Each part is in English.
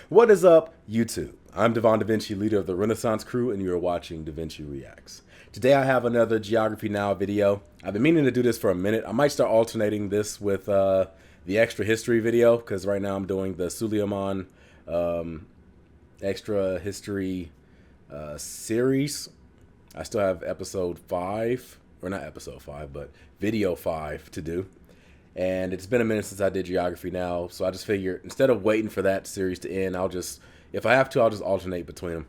What is up, YouTube? I'm Devon DaVinci, leader of the Renaissance crew, and you are watching DaVinci Reacts. Today I have another Geography Now video. I've been meaning to do this for a minute. I might start alternating this with the extra history video, because right now I'm doing the Suleiman extra history series. I still have episode 5, or not episode 5, but video 5 to do. And it's been a minute since I did Geography Now, so I just figured instead of waiting for that series to end, if I have to, I'll just alternate between them.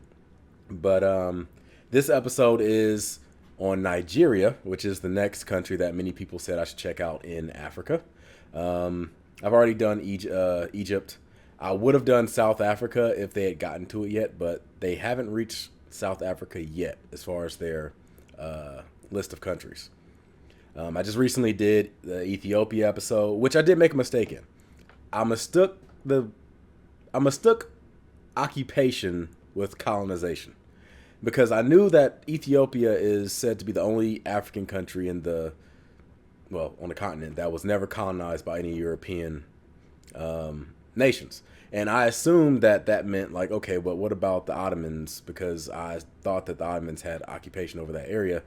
But this episode is on Nigeria, which is the next country that many people said I should check out in Africa. I've already done Egypt. I would have done South Africa if they had gotten to it yet, but they haven't reached South Africa yet as far as their list of countries. I just recently did the Ethiopia episode, which I did make a mistake in. I mistook occupation with colonization, because I knew that Ethiopia is said to be the only African country on the continent that was never colonized by any European nations. And I assumed that meant like, okay, but what about the Ottomans? Because I thought that the Ottomans had occupation over that area,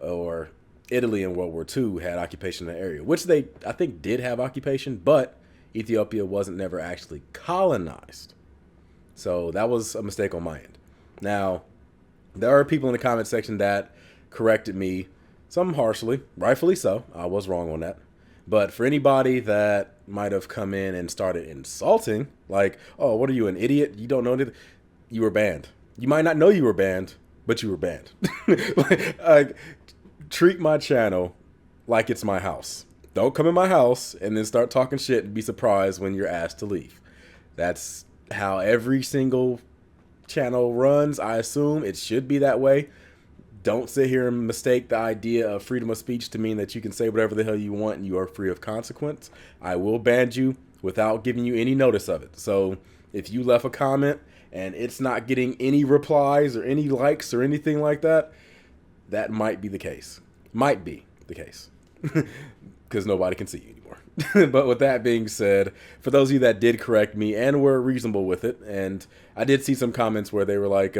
or Italy in World War II had occupation in the area, which they, I think, did have occupation, but Ethiopia wasn't never actually colonized. So that was a mistake on my end. Now, there are people in the comment section that corrected me, some harshly, rightfully so. I was wrong on that. But for anybody that might have come in and started insulting, like, oh, what are you, an idiot? You don't know anything? You were banned. You might not know you were banned, but you were banned. Like, treat my channel like it's my house. Don't come in my house and then start talking shit and be surprised when you're asked to leave. That's how every single channel runs. I assume it should be that way. Don't sit here and mistake the idea of freedom of speech to mean that you can say whatever the hell you want and you are free of consequence. I will ban you without giving you any notice of it. So if you left a comment and it's not getting any replies or any likes or anything like that, that might be the case. Might be the case. Because nobody can see you anymore. But with that being said, for those of you that did correct me and were reasonable with it, and I did see some comments where they were like,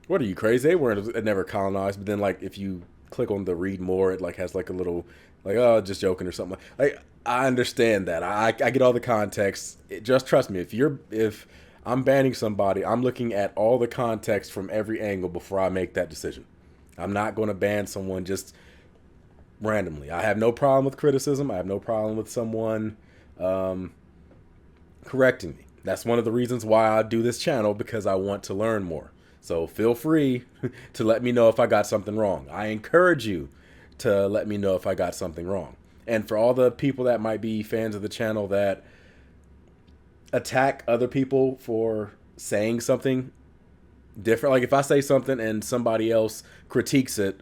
what are you, crazy? They weren't never colonized. But then, like, if you click on the read more, it like has like a little, like, oh, just joking or something. Like, I understand that. I get all the context. Just trust me. If I'm banning somebody, I'm looking at all the context from every angle before I make that decision. I'm not going to ban someone just randomly. I have no problem with criticism. I have no problem with someone correcting me. That's one of the reasons why I do this channel, because I want to learn more. So feel free to let me know if I got something wrong. I encourage you to let me know if I got something wrong. And for all the people that might be fans of the channel that attack other people for saying something different, like if I say something and somebody else critiques it,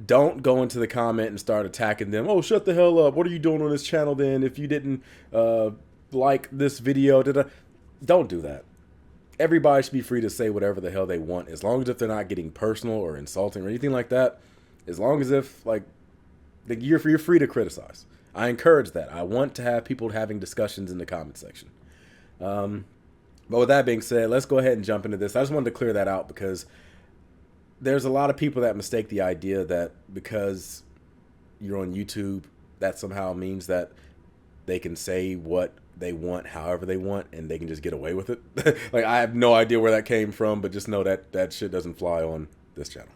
don't go into the comment and start attacking them. Oh, shut the hell up. What are you doing on this channel then if you didn't like this video? Don't do that. Everybody should be free to say whatever the hell they want, as long as if they're not getting personal or insulting or anything like that. As long as if, like, you're free to criticize. I encourage that. I want to have people having discussions in the comment section. But with that being said, let's go ahead and jump into this. I just wanted to clear that out, because there's a lot of people that mistake the idea that because you're on YouTube, that somehow means that they can say what they want however they want and they can just get away with it. Like, I have no idea where that came from, but just know that that shit doesn't fly on this channel.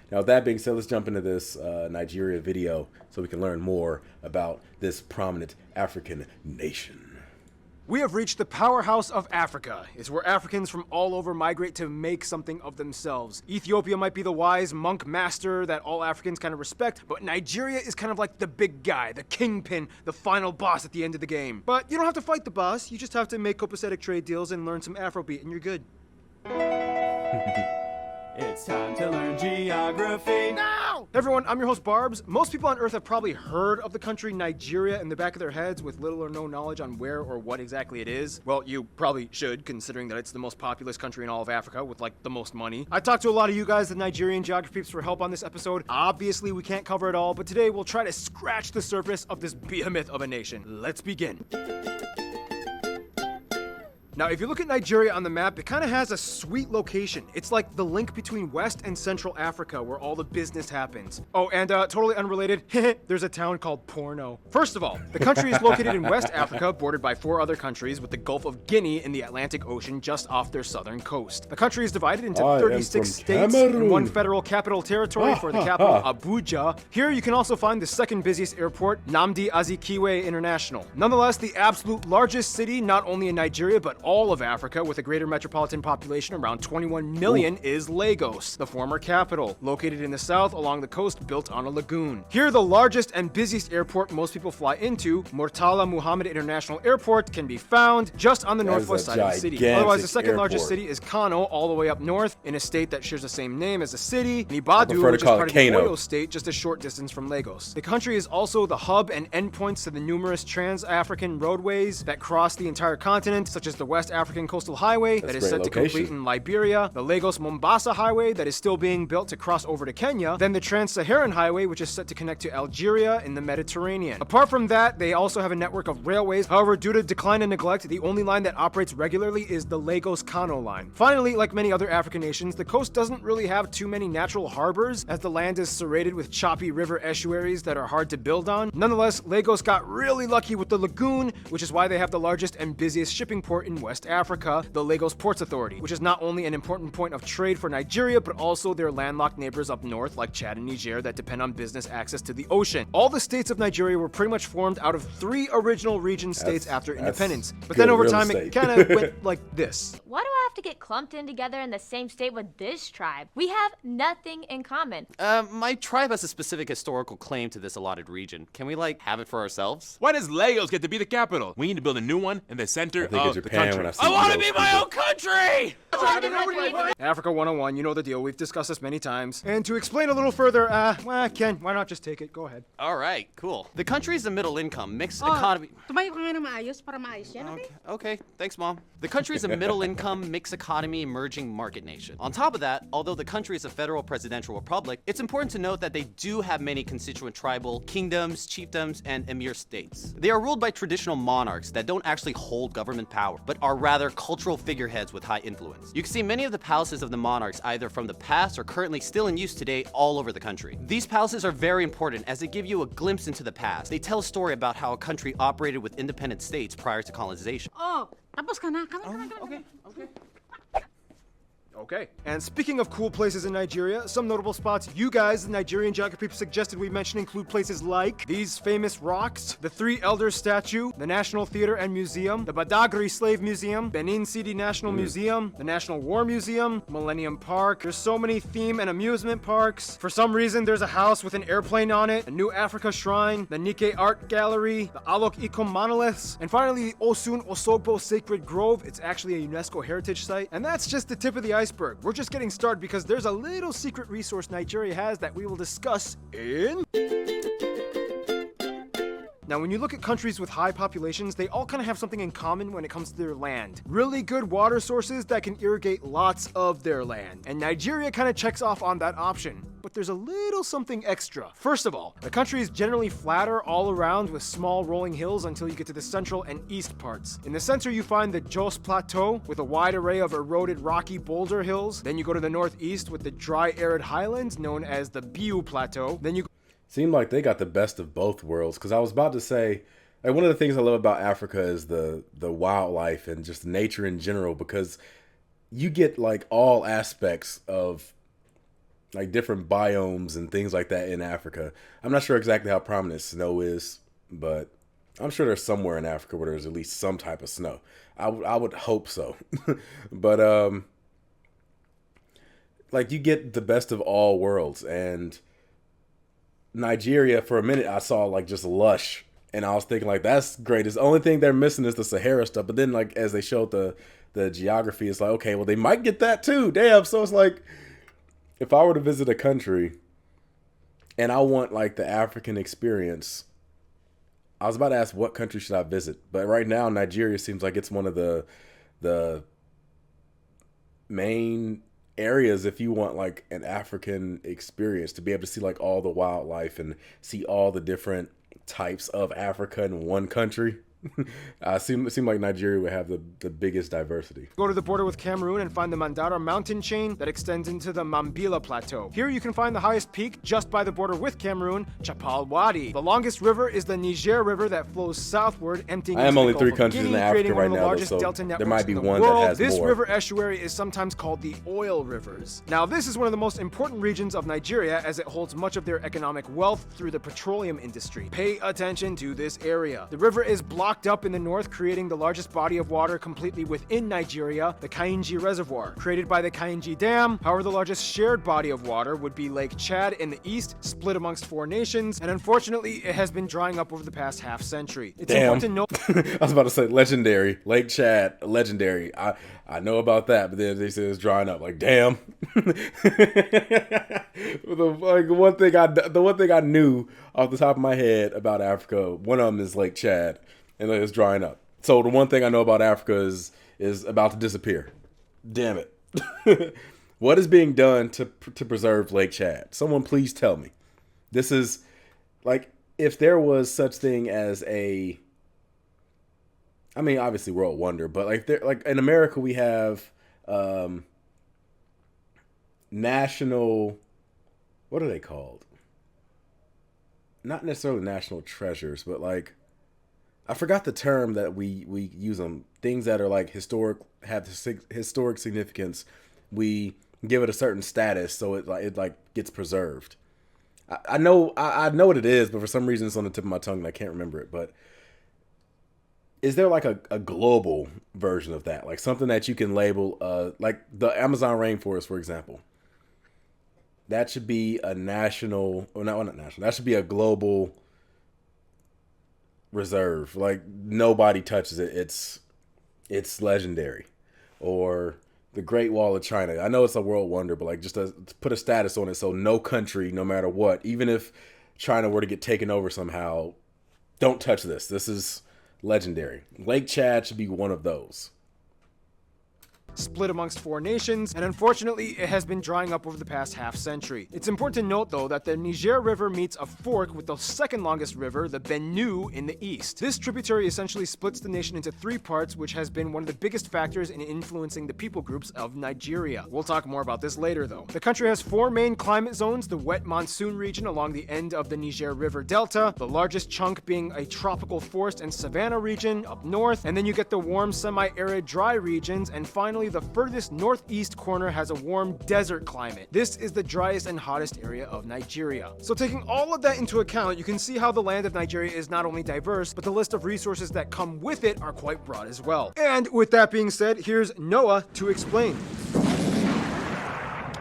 Now, with that being said, let's jump into this Nigeria video so we can learn more about this prominent African nation. We have reached the powerhouse of Africa. It's where Africans from all over migrate to make something of themselves. Ethiopia might be the wise monk master that all Africans kind of respect, but Nigeria is kind of like the big guy, the kingpin, the final boss at the end of the game. But you don't have to fight the boss, you just have to make copacetic trade deals and learn some Afrobeat and you're good. It's time to learn geography now! Everyone, I'm your host Barbs. Most people on Earth have probably heard of the country Nigeria in the back of their heads with little or no knowledge on where or what exactly it is. Well, you probably should, considering that it's the most populous country in all of Africa with, like, the most money. I talked to a lot of you guys, the Nigerian geography peeps, for help on this episode. Obviously, we can't cover it all, but today we'll try to scratch the surface of this behemoth of a nation. Let's begin. Now, if you look at Nigeria on the map, it kind of has a sweet location. It's like the link between West and Central Africa where all the business happens. Oh, and totally unrelated, there's a town called Porno. First of all, the country is located in West Africa, bordered by 4 other countries, with the Gulf of Guinea in the Atlantic Ocean just off their southern coast. The country is divided into 36 states and 1 federal capital territory for the capital, Abuja. Here you can also find the second busiest airport, Nnamdi Azikiwe International. Nonetheless, the absolute largest city, not only in Nigeria, but all of Africa, with a greater metropolitan population around 21 million, is Lagos, the former capital, located in the south along the coast built on a lagoon. Here, the largest and busiest airport most people fly into, Murtala Muhammad International Airport, can be found just on the northwest side of the city. Otherwise, the second largest city is Kano, all the way up north, in a state that shares the same name as the city, Nibadu, which is part of the Oyo state, just a short distance from Lagos. The country is also the hub and endpoints to the numerous trans-African roadways that cross the entire continent, such as the West African Coastal Highway that is set to complete in Liberia, the Lagos-Mombasa Highway that is still being built to cross over to Kenya, then the Trans-Saharan Highway, which is set to connect to Algeria in the Mediterranean. Apart from that, they also have a network of railways. However, due to decline and neglect, the only line that operates regularly is the Lagos-Kano line. Finally, like many other African nations, the coast doesn't really have too many natural harbors, as the land is serrated with choppy river estuaries that are hard to build on. Nonetheless, Lagos got really lucky with the lagoon, which is why they have the largest and busiest shipping port in West Africa, the Lagos Ports Authority, which is not only an important point of trade for Nigeria, but also their landlocked neighbors up north like Chad and Niger that depend on business access to the ocean. All the states of Nigeria were pretty much formed out of 3 original region states after independence. But then over time, it kind of went like this. Why do I have to get clumped in together in the same state with this tribe? We have nothing in common. My tribe has a specific historical claim to this allotted region. Can we, like, have it for ourselves? Why does Lagos get to be the capital? We need to build a new one in the center of the country. I want to be my own country! Africa 101, you know the deal. We've discussed this many times. And to explain a little further, Ken, why not just take it? Go ahead. All right, cool. The country is a middle-income, mixed economy... Tumayo ka nga na maayos para maayos yan, okay? Okay, thanks, Mom. The country is a middle-income, mixed economy, emerging market nation. On top of that, although the country is a federal presidential republic, it's important to note that they do have many constituent tribal kingdoms, chiefdoms, and emir states. They are ruled by traditional monarchs that don't actually hold government power, but are rather cultural figureheads with high influence. You can see many of the palaces of the monarchs either from the past or currently still in use today all over the country. These palaces are very important as they give you a glimpse into the past. They tell a story about how a country operated with independent states prior to colonization. Oh, tapos ka na. Come on. Okay. And speaking of cool places in Nigeria, some notable spots you guys, the Nigerian geography suggested we mention include places like these famous rocks, the 3 Elders statue, the National Theater and Museum, the Badagry Slave Museum, Benin City National Museum, the National War Museum, Millennium Park. There's so many theme and amusement parks. For some reason, there's a house with an airplane on it, a New Africa Shrine, the Nikkei Art Gallery, the Alok Ikom monoliths, and finally, the Osun Osogbo Sacred Grove. It's actually a UNESCO heritage site. And that's just the tip of the iceberg. We're just getting started because there's a little secret resource Nigeria has that we will discuss in... Now, when you look at countries with high populations, they all kind of have something in common when it comes to their land. Really good water sources that can irrigate lots of their land. And Nigeria kind of checks off on that option. But there's a little something extra. First of all, the country is generally flatter all around with small rolling hills until you get to the central and east parts. In the center, you find the Jos Plateau with a wide array of eroded rocky boulder hills. Then you go to the northeast with the dry arid highlands known as the Biu Plateau. Then you Seemed like they got the best of both worlds, because I was about to say, like, one of the things I love about Africa is the wildlife and just nature in general, because you get like all aspects of like different biomes and things like that in Africa. I'm not sure exactly how prominent snow is, but I'm sure there's somewhere in Africa where there's at least some type of snow. I would hope so. But like, you get the best of all worlds. And Nigeria, for a minute, I saw like just lush, and I was thinking like, that's great. The only thing they're missing is the Sahara stuff. But then, like, as they showed the geography, it's like, okay, well, they might get that too. Damn. So it's like, if I were to visit a country and I want like the African experience, I was about to ask what country should I visit, but right now Nigeria seems like it's one of the main areas if you want like an African experience, to be able to see like all the wildlife and see all the different types of Africa in one country. Seem like Nigeria would have the biggest diversity. Go to the border with Cameroon and find the Mandara mountain chain that extends into the Mambila Plateau. Here you can find the highest peak just by the border with Cameroon, Chapal Wadi. The longest river is the Niger River that flows southward, emptying I am into only the three Gulf of countries Guinea, in Africa creating one of right the now, largest so delta there networks might be in the one that world. has This more. river estuary is sometimes called the oil rivers. Now, this is one of the most important regions of Nigeria as it holds much of their economic wealth through the petroleum industry. Pay attention to this area. The river is blocked up in the north, creating the largest body of water completely within Nigeria, the Kainji Reservoir, created by the Kainji Dam. However, the largest shared body of water would be Lake Chad in the east, split amongst 4 nations, and unfortunately, it has been drying up over the past half century. It's important to note. I was about to say legendary. Lake Chad, legendary. I know about that, but then they said it's drying up. Like, damn. The one thing I knew off the top of my head about Africa, one of them is Lake Chad, and it's drying up. So the one thing I know about Africa is about to disappear. Damn it. What is being done to preserve Lake Chad? Someone please tell me. This is like, if there was such thing as a, I mean, obviously world wonder, but like in America we have national, what are they called? Not necessarily national treasures, but like, I forgot the term that we use them. Things that are like historic, have historic significance. We give it a certain status, so it gets preserved. I know what it is, but for some reason it's on the tip of my tongue and I can't remember it. But is there like a global version of that? Like something that you can label, like the Amazon rainforest, for example. That should be a national, or not national. That should be a global reserve. Like nobody touches it. It's legendary. Or the Great Wall of China. I know it's a world wonder, but like just to put a status on it, so no country, no matter what, even if China were to get taken over somehow, don't touch this. This is legendary. Lake Chad should be one of those. Split amongst 4 nations, and unfortunately, it has been drying up over the past half century. It's important to note, though, that the Niger River meets a fork with the second longest river, the Benue, in the east. This tributary essentially splits the nation into 3 parts, which has been one of the biggest factors in influencing the people groups of Nigeria. We'll talk more about this later, though. The country has 4 main climate zones: the wet monsoon region along the end of the Niger River Delta, the largest chunk being a tropical forest and savanna region up north, and then you get the warm, semi-arid, dry regions, and finally, the furthest northeast corner has a warm desert climate. This is the driest and hottest area of Nigeria. So taking all of that into account, you can see how the land of Nigeria is not only diverse, but the list of resources that come with it are quite broad as well. And with that being said, here's Noah to explain.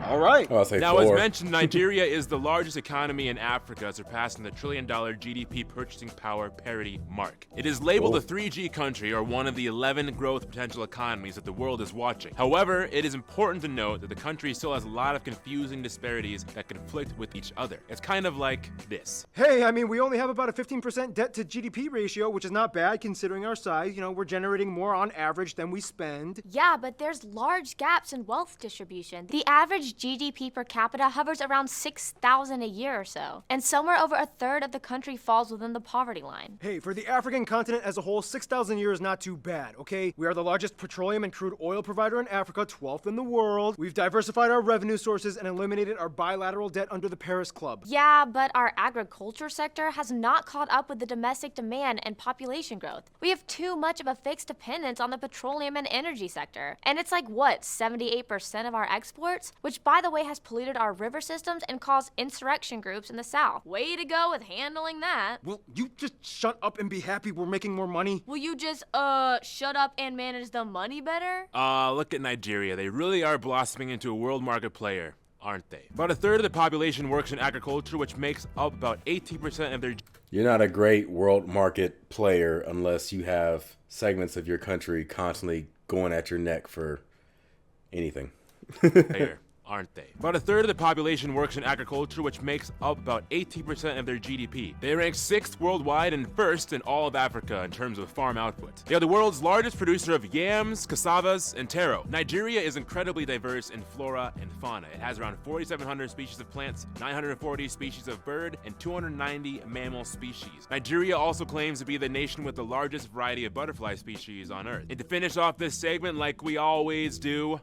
All right. Oh, I'll say Now, as 4. mentioned, Nigeria is the largest economy in Africa, surpassing the $1 trillion GDP purchasing power parity mark. It is labeled a 3G country, or one of the 11 growth potential economies that the world is watching. However, it is important to note that the country still has a lot of confusing disparities that conflict with each other. It's kind of like this. Hey, I mean, we only have about a 15% debt to GDP ratio, which is not bad considering our size. You know, we're generating more on average than we spend. Yeah, but there's large gaps in wealth distribution. The average GDP per capita hovers around $6,000 a year or so, and somewhere over a third of the country falls within the poverty line. Hey, for the African continent as a whole, 6,000 years is not too bad, okay? We are the largest petroleum and crude oil provider in Africa, 12th in the world. We've diversified our revenue sources and eliminated our bilateral debt under the Paris Club. Yeah, but our agriculture sector has not caught up with the domestic demand and population growth. We have too much of a fixed dependence on the petroleum and energy sector. And it's like, what, 78% of our exports? Which, by the way, has polluted our river systems and caused insurrection groups in the South. Way to go with handling that. Will you just shut up and be happy we're making more money? Will you just, shut up and manage the money better? Look at Nigeria. They really are blossoming into a world market player, aren't they? About a third of the population works in agriculture, which makes up about 18% of their... You're not a great world market player unless you have segments of your country constantly going at your neck for anything. Fair. aren't they? About a third of the population works in agriculture, which makes up about 18% of their GDP. They rank 6th worldwide and 1st in all of Africa in terms of farm output. They are the world's largest producer of yams, cassavas, and taro. Nigeria is incredibly diverse in flora and fauna. It has around 4,700 species of plants, 940 species of bird, and 290 mammal species. Nigeria also claims to be the nation with the largest variety of butterfly species on Earth. And to finish off this segment like we always do,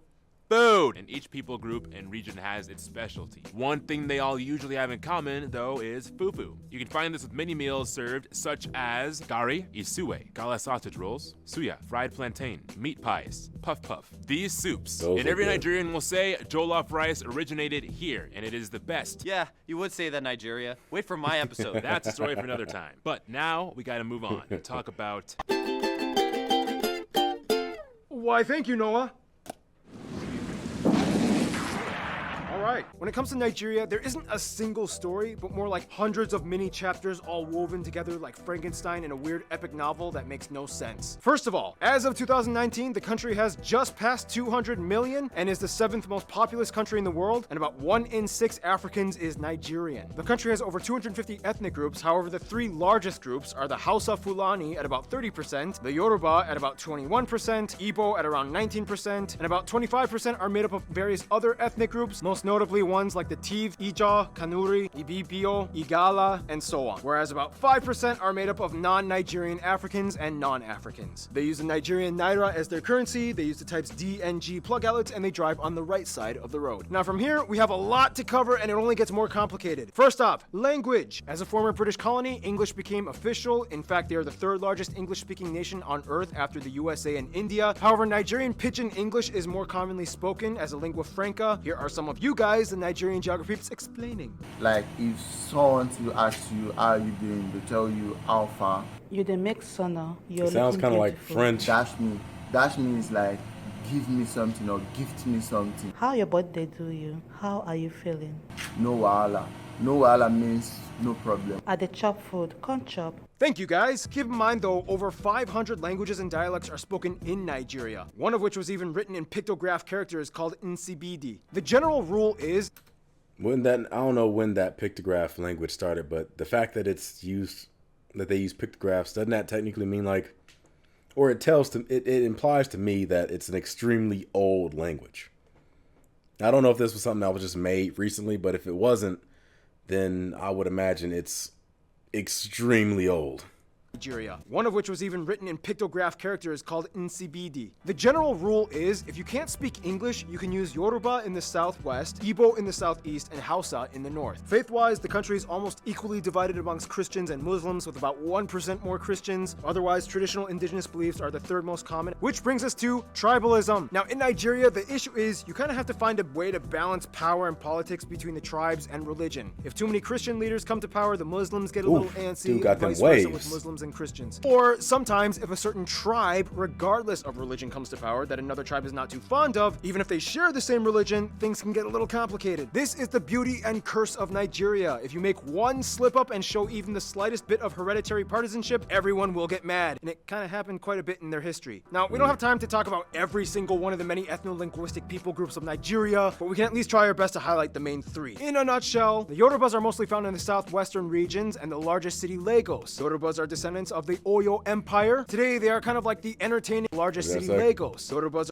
food! And each people group and region has its specialty. One thing they all usually have in common, though, is fufu. You can find this with many meals served, such as gari, isuwe, gala sausage rolls, suya, fried plantain, meat pies, puff puff. These soups. And every Nigerian will say jollof rice originated here, and it is the best. Yeah, you would say that, Nigeria. Wait for my episode. That's a story for another time. But now we gotta move on and talk about... Why, thank you, Noah. Alright, when it comes to Nigeria, there isn't a single story, but more like hundreds of mini chapters all woven together like Frankenstein in a weird epic novel that makes no sense. First of all, as of 2019, the country has just passed 200 million and is the 7th most populous country in the world, and about 1 in 6 Africans is Nigerian. The country has over 250 ethnic groups, however the 3 largest groups are the Hausa Fulani at about 30%, the Yoruba at about 21%, Igbo at around 19%, and about 25% are made up of various other ethnic groups, most notably ones like the Tiv, Ija, Kanuri, Ibibio, Igala, and so on, whereas about 5% are made up of non-Nigerian Africans and non-Africans. They use the Nigerian Naira as their currency, they use the types D and G plug outlets, and they drive on the right side of the road. Now from here, we have a lot to cover and it only gets more complicated. First off, language. As a former British colony, English became official. In fact, they are the 3rd largest English-speaking nation on Earth after the USA and India. However, Nigerian Pidgin English is more commonly spoken as a lingua franca. Here are some of you guys, the Nigerian geography explaining. Like if someone to ask you how are you doing, they tell you how far. You the make sono. It sounds kind of like French. Dash me. Dash me is like give me something or gift me something. How your birthday do you? How are you feeling? No wahala. No wahala means no problem. At the chop food, come chop. Thank you guys. Keep in mind though, over 500 languages and dialects are spoken in Nigeria, one of which was even written in pictograph characters called Nsibidi. The general rule is... I don't know when that pictograph language started, but the fact that it's used, that they use pictographs, doesn't that technically mean like, or it implies to me that it's an extremely old language. I don't know if this was something that was just made recently, but if it wasn't, then I would imagine it's extremely old. Nigeria, one of which was even written in pictograph characters called Nsibidi. The general rule is, if you can't speak English, you can use Yoruba in the southwest, Igbo in the southeast, and Hausa in the north. Faith-wise, the country is almost equally divided amongst Christians and Muslims, with about 1% more Christians. Otherwise, traditional indigenous beliefs are the 3rd most common, which brings us to tribalism. Now, in Nigeria, the issue is you kind of have to find a way to balance power and politics between the tribes and religion. If too many Christian leaders come to power, the Muslims get a little antsy, dude got them vice versa with waves. Muslims and Christians. Or sometimes if a certain tribe, regardless of religion, comes to power that another tribe is not too fond of, even if they share the same religion, things can get a little complicated. This is the beauty and curse of Nigeria. If you make one slip up and show even the slightest bit of hereditary partisanship, everyone will get mad. And it kind of happened quite a bit in their history. Now, we don't have time to talk about every single one of the many ethno-linguistic people groups of Nigeria, but we can at least try our best to highlight the main 3. In a nutshell, the Yorubas are mostly found in the southwestern regions and the largest city, Lagos. Yorubas are descendants of the Oyo Empire. Today, they are kind of like the entertaining largest city, Lagos. Yorubas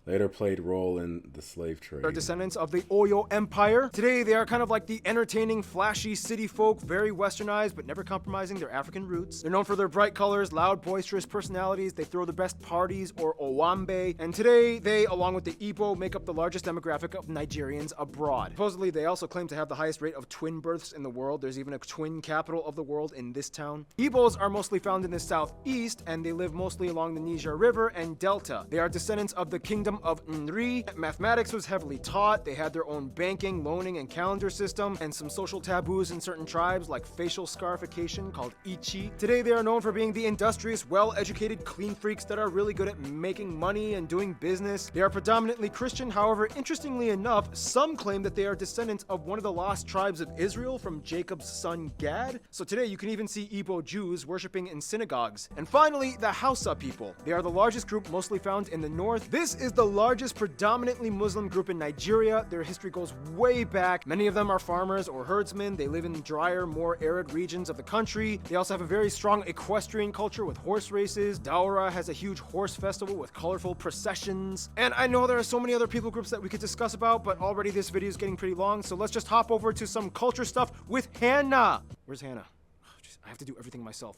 Later played role in the slave trade. Are descendants of the Oyo Empire. Today, they are kind of like the entertaining, flashy city folk, very westernized, but never compromising their African roots. They're known for their bright colors, loud, boisterous personalities. They throw the best parties, or owambe. And today, they, along with the Igbo, make up the largest demographic of Nigerians abroad. Supposedly, they also claim to have the highest rate of twin births in the world. There's even a twin capital of the world in this town. Igbos are mostly found in the southeast, and they live mostly along the Niger River and Delta. They are descendants of the kingdom of Nri. Mathematics was heavily taught. They had their own banking, loaning, and calendar system, and some social taboos in certain tribes like facial scarification called Ichi. Today they are known for being the industrious, well-educated, clean freaks that are really good at making money and doing business. They are predominantly Christian. However, interestingly enough, some claim that they are descendants of one of the lost tribes of Israel from Jacob's son Gad. So today you can even see Igbo Jews worshiping in synagogues. And finally, the Hausa people. They are the largest group mostly found in the north. This is the the largest predominantly Muslim group in Nigeria. Their history goes way back. Many of them are farmers or herdsmen. They live in drier, more arid regions of the country. They also have a very strong equestrian culture with horse races. Daura has a huge horse festival with colorful processions. And I know there are so many other people groups that we could discuss about, but already this video is getting pretty long, so let's just hop over to some culture stuff with Hannah. Where's Hannah? Oh, jeez, I have to do everything myself.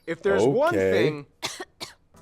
If there's one thing...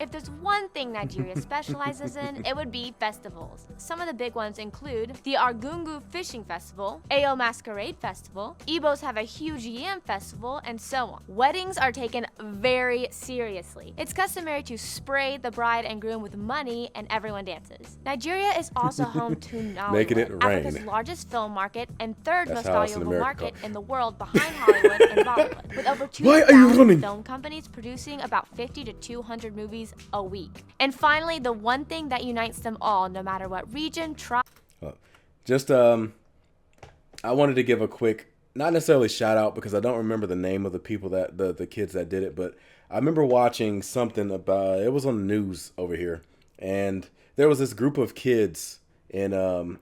If there's one thing Nigeria specializes in, it would be festivals. Some of the big ones include the Argungu Fishing Festival, Ayo Masquerade Festival, Igbos have a huge Yam Festival, and so on. Weddings are taken very seriously. It's customary to spray the bride and groom with money, and everyone dances. Nigeria is also home to Nollywood, Making it rain. Africa's largest film market and third That's most how it's in valuable America. market in the world behind Hollywood and Bollywood, with over Why are you 2,000 running? film companies producing about 50 to 200 movies a week. And finally, the one thing that unites them all, no matter what region, tribe. I wanted to give a quick, not necessarily shout out because I don't remember the name of the people that the kids that did it, but I remember watching something about, it was on the news over here, and there was this group of kids in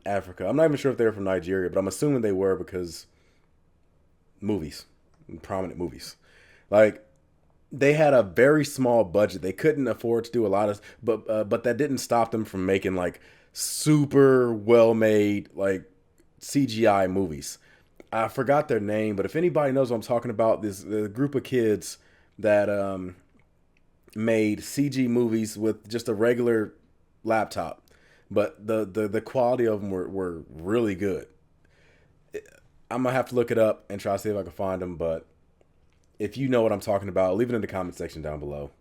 Africa. I'm not even sure if they were from Nigeria, but I'm assuming they were because movies, prominent movies. Like, they had a very small budget. They couldn't afford to do a lot of, but that didn't stop them from making like super well-made like CGI movies. I forgot their name, but if anybody knows what I'm talking about, this the group of kids that made CG movies with just a regular laptop, but the quality of them were really good. I'm gonna have to look it up and try to see if I can find them, but if you know what I'm talking about, leave it in the comment section down below.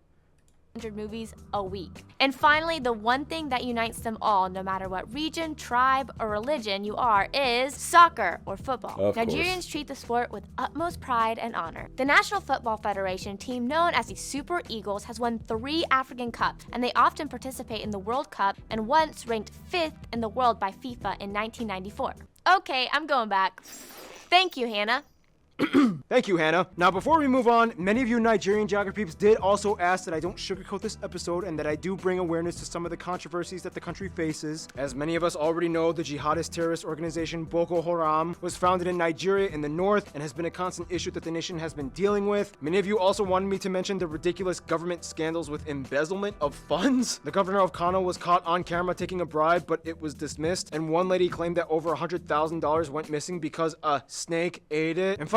100 movies a week. And finally, the one thing that unites them all, no matter what region, tribe, or religion you are, is soccer or football. Of course. Nigerians treat the sport with utmost pride and honor. The National Football Federation, team known as the Super Eagles, has won 3 African Cups, and they often participate in the World Cup and once ranked 5th in the world by FIFA in 1994. Okay, I'm going back. Thank you, Hannah. Thank you, Hannah. Now, before we move on, many of you Nigerian geography peeps did also ask that I don't sugarcoat this episode and that I do bring awareness to some of the controversies that the country faces. As many of us already know, the jihadist terrorist organization Boko Haram was founded in Nigeria in the north and has been a constant issue that the nation has been dealing with. Many of you also wanted me to mention the ridiculous government scandals with embezzlement of funds. The governor of Kano was caught on camera taking a bribe, but it was dismissed. And one lady claimed that over $100,000 went missing because a snake ate it. And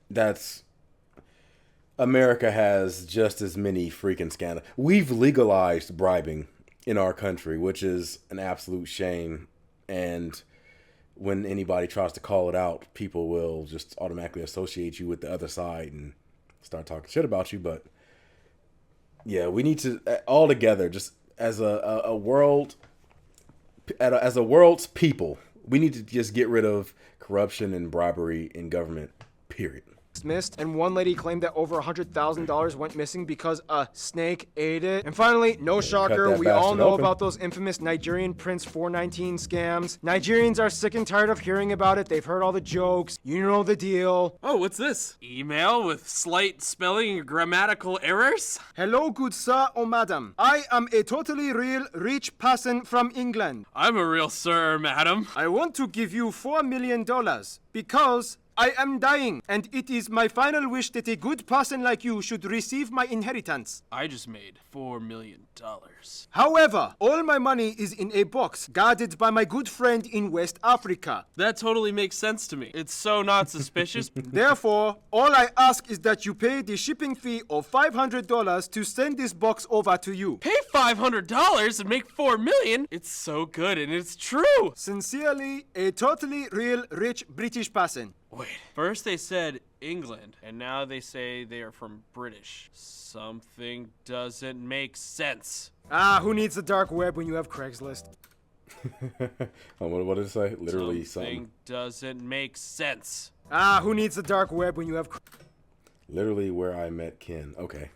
That's America has just as many freaking scandals. We've legalized bribing in our country, which is an absolute shame. And when anybody tries to call it out, people will just automatically associate you with the other side and start talking shit about you. But yeah, we need to all together, just as a world, as a world's people, we need to just get rid of corruption and bribery in government, period. Dismissed, and one lady claimed that over $100,000 went missing because a snake ate it. And finally, no shocker, we all know about those infamous Nigerian Prince 419 scams. Nigerians are sick and tired of hearing about it. They've heard all the jokes. You know the deal. Oh, what's this? Email with slight spelling and grammatical errors? Hello, good sir or madam. I am a totally real rich person from England. I'm a real sir, madam. I want to give you $4 million because I am dying, and it is my final wish that a good person like you should receive my inheritance. I just made $4 million. However, all my money is in a box guarded by my good friend in West Africa. That totally makes sense to me. It's so not suspicious. Therefore, all I ask is that you pay the shipping fee of $500 to send this box over to you. Pay $500 and make $4 million? It's so good and it's true. Sincerely, a totally real rich British person. Wait, first they said England, and now they say they are from British. Something doesn't make sense. Ah, who needs the dark web when you have Craigslist? What did it say? Literally something doesn't make sense. Ah, who needs the dark web when you have literally where I met Ken. Okay.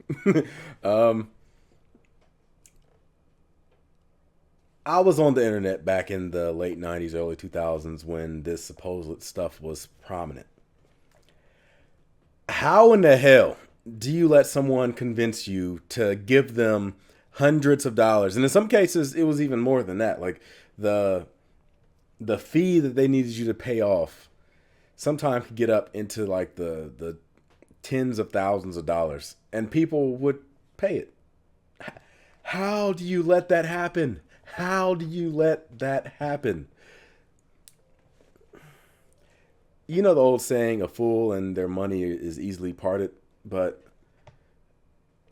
I was on the internet back in the late 90s, early 2000s when this supposed stuff was prominent. How in the hell do you let someone convince you to give them hundreds of dollars, and in some cases it was even more than that. Like the fee that they needed you to pay off sometimes could get up into like the tens of thousands of dollars, and people would pay it. How do you let that happen? How do you let that happen? You know the old saying, a fool and their money is easily parted, but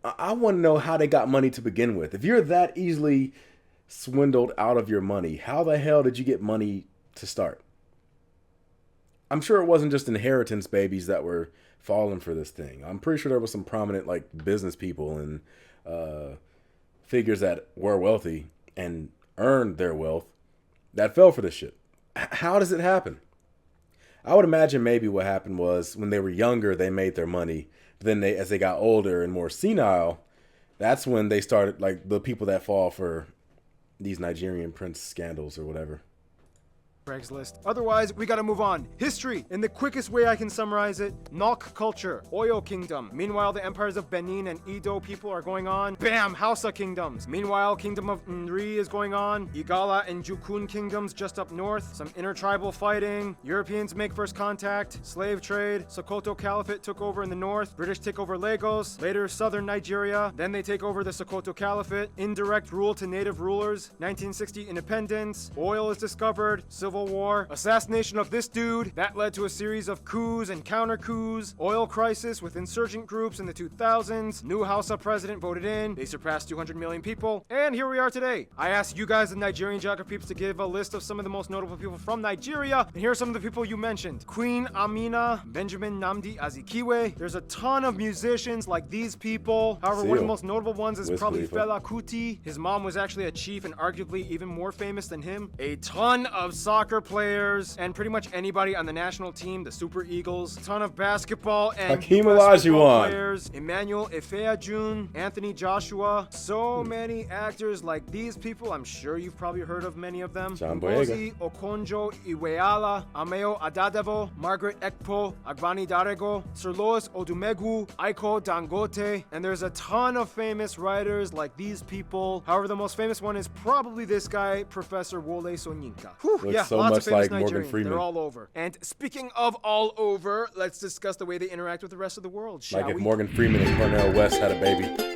I want to know how they got money to begin with. If you're that easily swindled out of your money, how the hell did you get money to start? I'm sure it wasn't just inheritance babies that were falling for this thing. I'm pretty sure there was some prominent like business people and figures that were wealthy and earned their wealth that fell for this shit. How does it happen? I would imagine maybe what happened was when they were younger, they made their money. But then as they got older and more senile, that's when they started, like the people that fall for these Nigerian prince scandals or whatever. Craigslist. Otherwise, we gotta move on. History. In the quickest way I can summarize it, Nok culture, Oyo kingdom. Meanwhile, the empires of Benin and Edo people are going on. Bam! Hausa kingdoms. Meanwhile, kingdom of Nri is going on. Igala and Jukun kingdoms just up north. Some intertribal fighting. Europeans make first contact. Slave trade. Sokoto Caliphate took over in the north. British take over Lagos. Later, southern Nigeria. Then they take over the Sokoto Caliphate. Indirect rule to native rulers. 1960 independence. Oil is discovered. Civil War, assassination of this dude, that led to a series of coups and counter coups, oil crisis with insurgent groups in the 2000s, new Hausa president voted in, they surpassed 200 million people, and here we are today. I asked you guys, the Nigerian geography peeps, to give a list of some of the most notable people from Nigeria, and here are some of the people you mentioned. Queen Amina, Benjamin Nnamdi Azikiwe, there's a ton of musicians like these people, however one of the most notable ones is probably Fela Kuti. His mom was actually a chief and arguably even more famous than him. A ton of soccer players and pretty much anybody on the national team, the Super Eagles. A ton of basketball and Hakeem basketball Olajuwon players. Emmanuel Ifeajun, Anthony Joshua. So many actors like these people. I'm sure you've probably heard of many of them. John Ngozi Okonjo-Iweala, Ameo Adadevo, Margaret Ekpo, Agbani Darego, Sir Lois Odumegu, Aiko Dangote, and there's a ton of famous writers like these people. However, the most famous one is probably this guy, Professor Wole Soyinka. Yeah, so lots much of famous like Morgan Nigerians. Freeman. They're all over. And speaking of all over, let's discuss the way they interact with the rest of the world, shall Like if we? Morgan Freeman and Cornel West had a baby.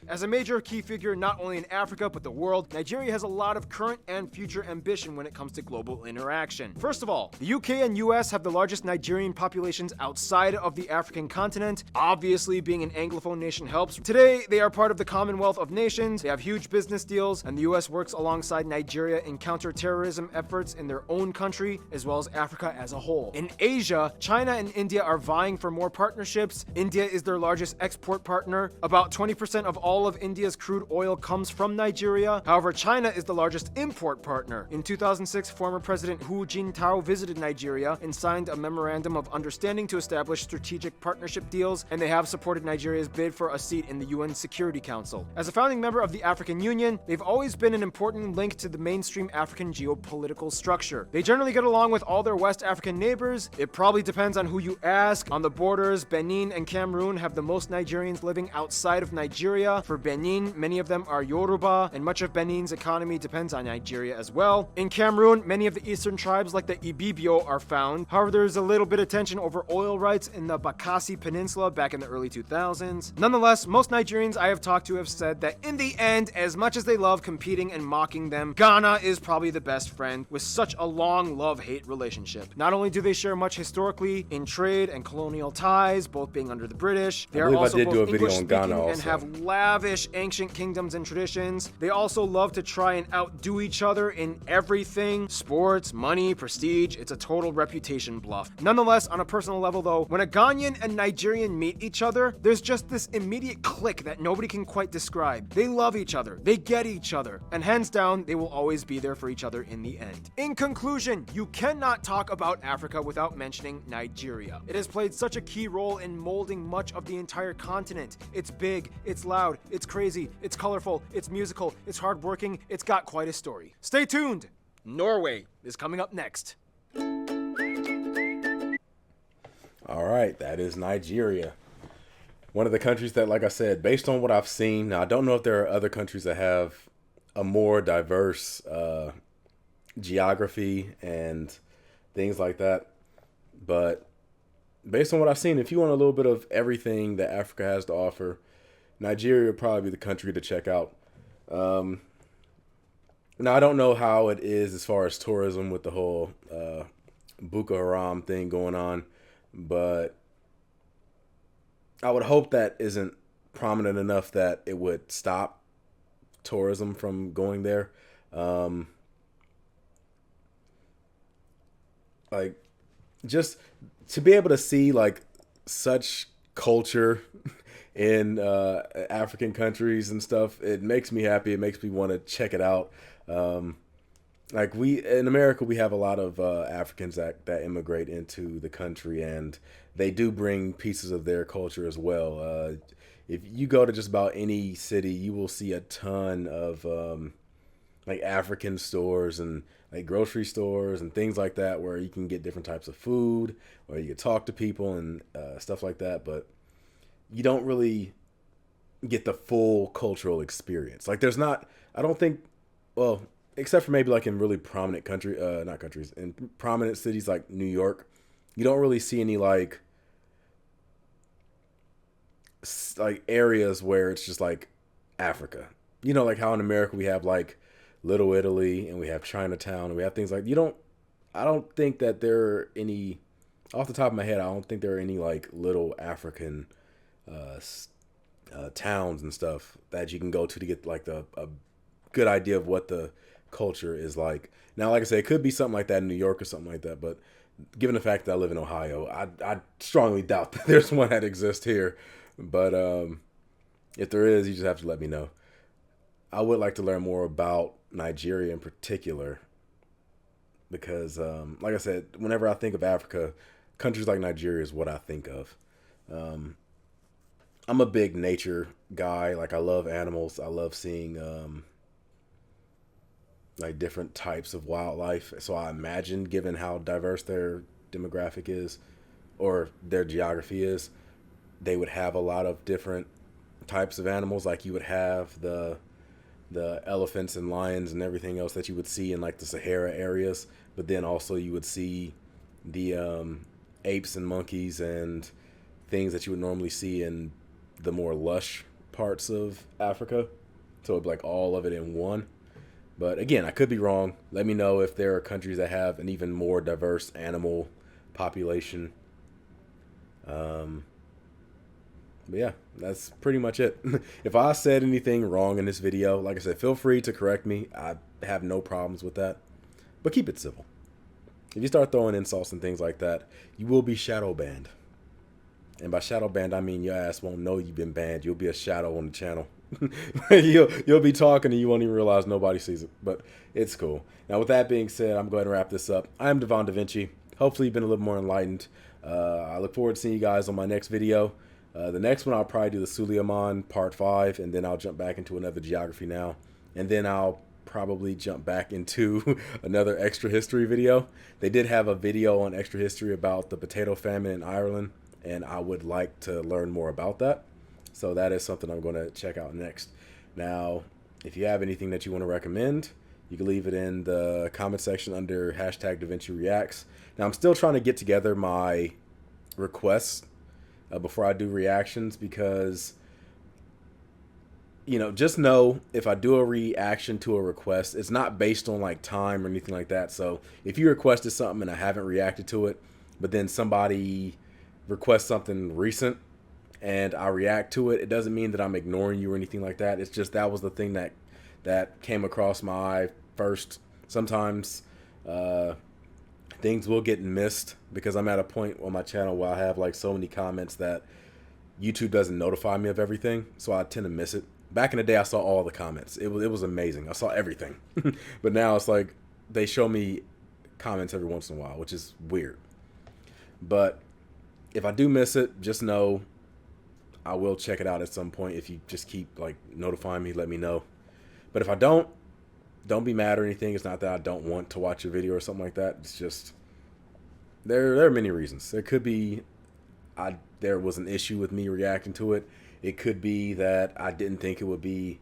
As a major key figure not only in Africa but the world, Nigeria has a lot of current and future ambition when it comes to global interaction. First of all, the UK and US have the largest Nigerian populations outside of the African continent. Obviously, being an Anglophone nation helps. Today, they are part of the Commonwealth of Nations, they have huge business deals, and the US works alongside Nigeria in counter-terrorism efforts in their own country, as well as Africa as a whole. In Asia, China and India are vying for more partnerships. India is their largest export partner. About 20% of all of India's crude oil comes from Nigeria. However, China is the largest import partner. In 2006, former President Hu Jintao visited Nigeria and signed a memorandum of understanding to establish strategic partnership deals, and they have supported Nigeria's bid for a seat in the UN Security Council. As a founding member of the African Union, they've always been an important link to the mainstream African geopolitical structure. They generally get along with all their West African neighbors. It probably depends on who you ask. On the borders, Benin and Cameroon have the most Nigerians living outside of Nigeria. For Benin, many of them are Yoruba, and much of Benin's economy depends on Nigeria as well. In Cameroon, many of the eastern tribes like the Ibibio are found. However, there's a little bit of tension over oil rights in the Bakassi Peninsula back in the early 2000s. Nonetheless, most Nigerians I have talked to have said that in the end, as much as they love competing and mocking them, Ghana is probably the best friend with such a long love-hate relationship. Not only do they share much historically in trade and colonial ties, both being under the British, they are also both English-speaking and have lavish ancient kingdoms and traditions. They also love to try and outdo each other in everything. Sports, money, prestige, it's a total reputation bluff. Nonetheless, on a personal level though, when a Ghanaian and Nigerian meet each other, there's just this immediate click that nobody can quite describe. They love each other, they get each other, and hands down, they will always be there for each other in the end. In conclusion, you cannot talk about Africa without mentioning Nigeria. It has played such a key role in molding much of the entire continent. It's big, it's loud, it's crazy, it's colorful, it's musical, it's hardworking, it's got quite a story. Stay tuned! Norway is coming up next. All right, that is Nigeria. one of the countries that, like I said, based on what I've seen, now I don't know if there are other countries that have a more diverse geography and things like that. But based on what I've seen, if you want a little bit of everything that Africa has to offer, Nigeria would probably be the country to check out. Now, I don't know how it is as far as tourism with the whole Boko Haram thing going on, but I would hope that isn't prominent enough that it would stop tourism from going there. Like, just to be able to see like such culture in African countries and stuff, it makes me happy. It makes me want to check it out. Like we in America, we have a lot of Africans that immigrate into the country, and they do bring pieces of their culture as well. If you go to just about any city, you will see a ton of like African stores and like grocery stores and things like that, where you can get different types of food, or you can talk to people and stuff like that. But you don't really get the full cultural experience. Like there's not, I don't think, well, except for maybe like in really prominent not countries, in prominent cities like New York, you don't really see any like areas where it's just like Africa. You know, like how in America we have like Little Italy and we have Chinatown and we have things like, I don't think that there are any, off the top of my head, I don't think there are any like little African towns and stuff that you can go to get like a good idea of what the culture is like. Now, like I say, it could be something like that in New York or something like that, but given the fact that I live in Ohio, I strongly doubt that there's one that exists here. But if there is, you just have to let me know. I would like to learn more about Nigeria in particular, because like I said, whenever I think of Africa, countries like Nigeria is what I think of. I'm a big nature guy. Like I love animals. I love seeing like different types of wildlife. So I imagine, given how diverse their demographic is or their geography is, they would have a lot of different types of animals. Like you would have the elephants and lions and everything else that you would see in like the Sahara areas, but then also you would see the apes and monkeys and things that you would normally see in the more lush parts of Africa. So it'd be like all of it in one. But again, I could be wrong. Let me know if there are countries that have an even more diverse animal population. But yeah, that's pretty much it. If I said anything wrong in this video, like I said, feel free to correct me. I have no problems with that. But keep it civil. If you start throwing insults and things like that, you will be shadow banned. And by shadow banned, I mean your ass won't know you've been banned. You'll be a shadow on the channel. You'll be talking and you won't even realize nobody sees it. But it's cool. Now, with that being said, I'm going to wrap this up. I'm Devon DaVinci. Hopefully, you've been a little more enlightened. I look forward to seeing you guys on my next video. The next one, I'll probably do the Suleiman part 5, and then I'll jump back into another geography now. And then I'll probably jump back into another extra history video. They did have a video on extra history about the potato famine in Ireland, and I would like to learn more about that. So that is something I'm going to check out next. Now, if you have anything that you want to recommend, you can leave it in the comment section under hashtag DaVinci Reacts. Now, I'm still trying to get together my requests before I do reactions, because, you know, just know if I do a reaction to a request, it's not based on like time or anything like that. So if you requested something and I haven't reacted to it, but then somebody requests something recent and I react to it, it doesn't mean that I'm ignoring you or anything like that. It's just that was the thing that came across my eye first. Sometimes things will get missed because I'm at a point on my channel where I have like so many comments that YouTube doesn't notify me of everything, so I tend to miss it. Back in the day, I saw all the comments. It was amazing. I saw everything. But now it's like they show me comments every once in a while, which is weird. But if I do miss it, just know I will check it out at some point. If you just keep like notifying me, let me know. But if I don't be mad or anything. It's not that I don't want to watch a video or something like that. It's just there are many reasons. There could be I there was an issue with me reacting to it. It could be that I didn't think it would be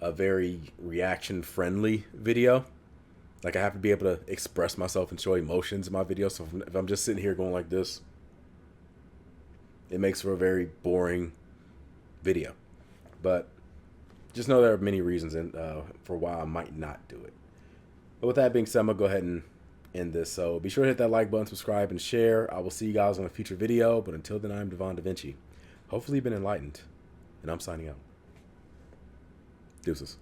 a very reaction-friendly video. Like, I have to be able to express myself and show emotions in my video. So if I'm just sitting here going like this, it makes for a very boring video. But just know there are many reasons for why I might not do it. But with that being said, I'm going to go ahead and end this. So be sure to hit that like button, subscribe, and share. I will see you guys on a future video. But until then, I'm Devon DaVinci. Hopefully you've been enlightened. And I'm signing out. Deuces.